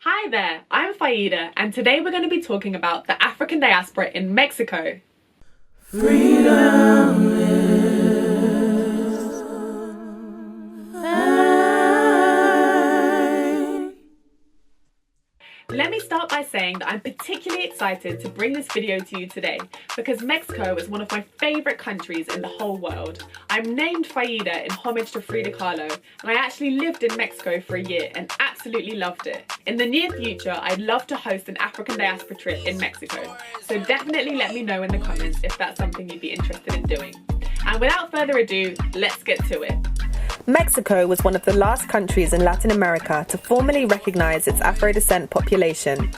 Hi there, I'm Faida, and today we're going to be talking about the African diaspora in Mexico. Freedom is Let me start by saying that I'm particularly excited to bring this video to you today because Mexico is one of my favourite countries in the whole world. I'm named Faida in homage to Frida Kahlo, and I actually lived in Mexico for a year and absolutely loved it. In the near future, I'd love to host an African diaspora trip in Mexico, so definitely let me know in the comments if that's something you'd be interested in doing. And without further ado, let's get to it. Mexico was one of the last countries in Latin America to formally recognize its Afro-descent population.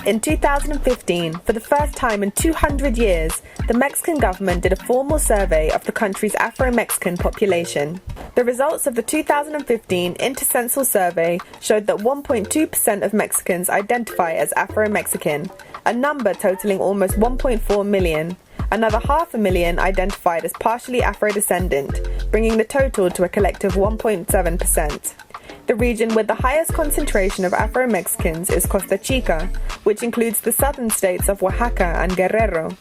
In 2015, for the first time in 200 years, the Mexican government did a formal survey of the country's Afro-Mexican population. The results of the 2015 intercensal survey showed that 1.2% of Mexicans identify as Afro-Mexican, a number totaling almost 1.4 million. Another 500,000 identified as partially Afro-descendant, bringing the total to a collective 1.7%. The region with the highest concentration of Afro-Mexicans is Costa Chica, which includes the southern states of Oaxaca and Guerrero.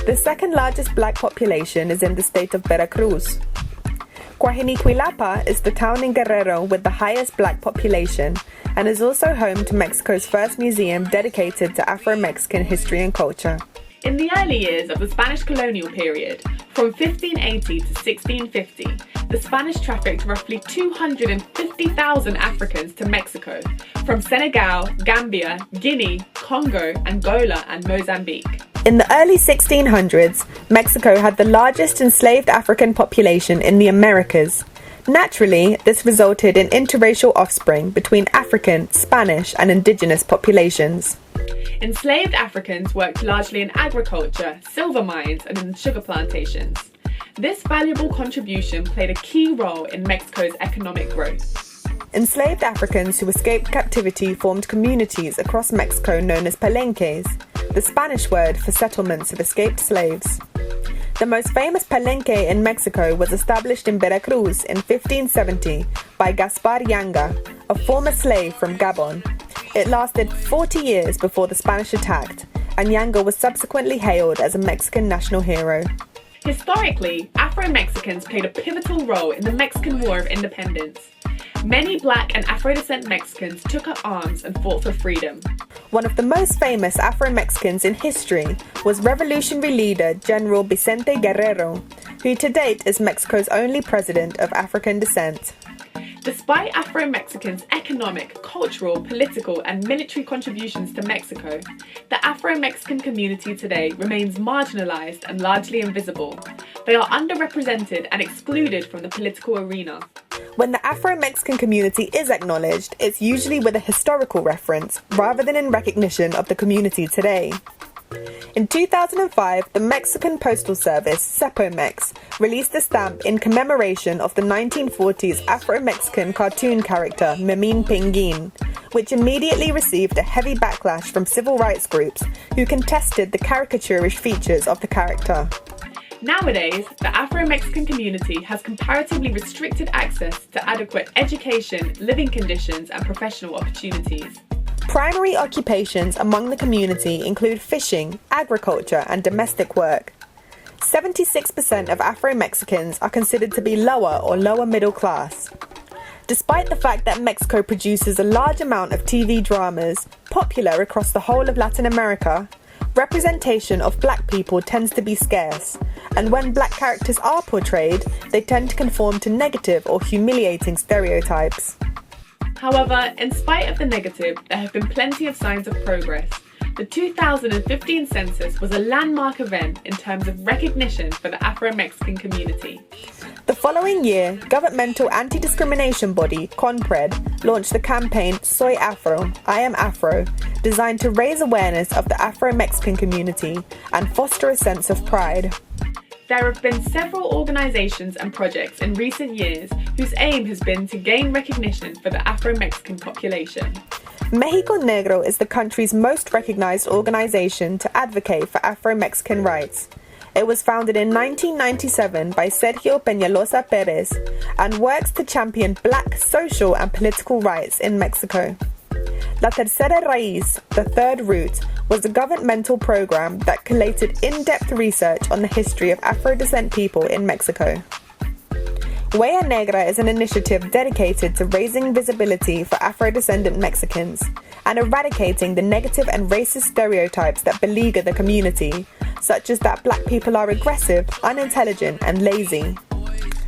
The second largest black population is in the state of Veracruz. Coajinicuilapa is the town in Guerrero with the highest black population and is also home to Mexico's first museum dedicated to Afro-Mexican history and culture. In the early years of the Spanish colonial period, from 1580 to 1650, the Spanish trafficked roughly 250,000 Africans to Mexico, from Senegal, Gambia, Guinea, Congo, Angola, and Mozambique. In the early 1600s, Mexico had the largest enslaved African population in the Americas. Naturally, this resulted in interracial offspring between African, Spanish, and indigenous populations. Enslaved Africans worked largely in agriculture, silver mines, and in sugar plantations. This valuable contribution played a key role in Mexico's economic growth. Enslaved Africans who escaped captivity formed communities across Mexico known as palenques, the Spanish word for settlements of escaped slaves. The most famous palenque in Mexico was established in Veracruz in 1570 by Gaspar Yanga, a former slave from Gabon. It lasted 40 years before the Spanish attacked, and Yanga was subsequently hailed as a Mexican national hero. Historically, Afro-Mexicans played a pivotal role in the Mexican War of Independence. Many black and Afro-descent Mexicans took up arms and fought for freedom. One of the most famous Afro-Mexicans in history was revolutionary leader General Vicente Guerrero, who to date is Mexico's only president of African descent. Despite Afro-Mexicans' economic, cultural, political, and military contributions to Mexico, the Afro-Mexican community today remains marginalized and largely invisible. They are underrepresented and excluded from the political arena. When the Afro-Mexican community is acknowledged, it's usually with a historical reference rather than in recognition of the community today. In 2005, the Mexican Postal Service, Cepomex, released a stamp in commemoration of the 1940s Afro-Mexican cartoon character Memín Pinguín, which immediately received a heavy backlash from civil rights groups who contested the caricaturish features of the character. Nowadays, the Afro-Mexican community has comparatively restricted access to adequate education, living conditions, and professional opportunities. Primary occupations among the community include fishing, agriculture, and domestic work. 76% of Afro-Mexicans are considered to be lower or lower middle class. Despite the fact that Mexico produces a large amount of TV dramas, popular across the whole of Latin America, representation of black people tends to be scarce, and when black characters are portrayed, they tend to conform to negative or humiliating stereotypes. However, in spite of the negative, there have been plenty of signs of progress. The 2015 census was a landmark event in terms of recognition for the Afro-Mexican community. The following year, governmental anti-discrimination body, CONPRED, launched the campaign Soy Afro, I Am Afro, designed to raise awareness of the Afro-Mexican community and foster a sense of pride. There have been several organisations and projects in recent years whose aim has been to gain recognition for the Afro-Mexican population. Mexico Negro is the country's most recognised organisation to advocate for Afro-Mexican rights. It was founded in 1997 by Sergio Peñalosa Perez and works to champion black social and political rights in Mexico. La Tercera Raíz, the third root, was a governmental program that collated in-depth research on the history of Afro-descent people in Mexico. Huella Negra is an initiative dedicated to raising visibility for Afro-descendant Mexicans and eradicating the negative and racist stereotypes that beleaguer the community, such as that black people are aggressive, unintelligent, and lazy.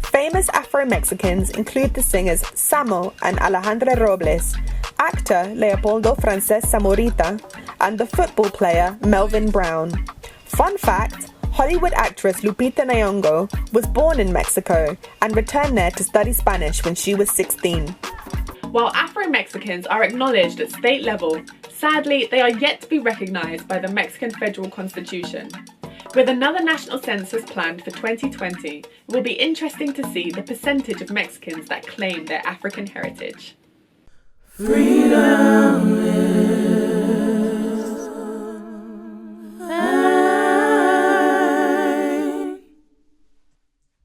Famous Afro-Mexicans include the singers Samo and Alejandra Robles, actor Leopoldo Frances Zamorita, and the football player Melvin Brown. Fun fact, Hollywood actress Lupita Nyong'o was born in Mexico and returned there to study Spanish when she was 16. While Afro-Mexicans are acknowledged at state level, sadly they are yet to be recognised by the Mexican Federal Constitution. With another national census planned for 2020, it will be interesting to see the percentage of Mexicans that claim their African heritage. Freedom.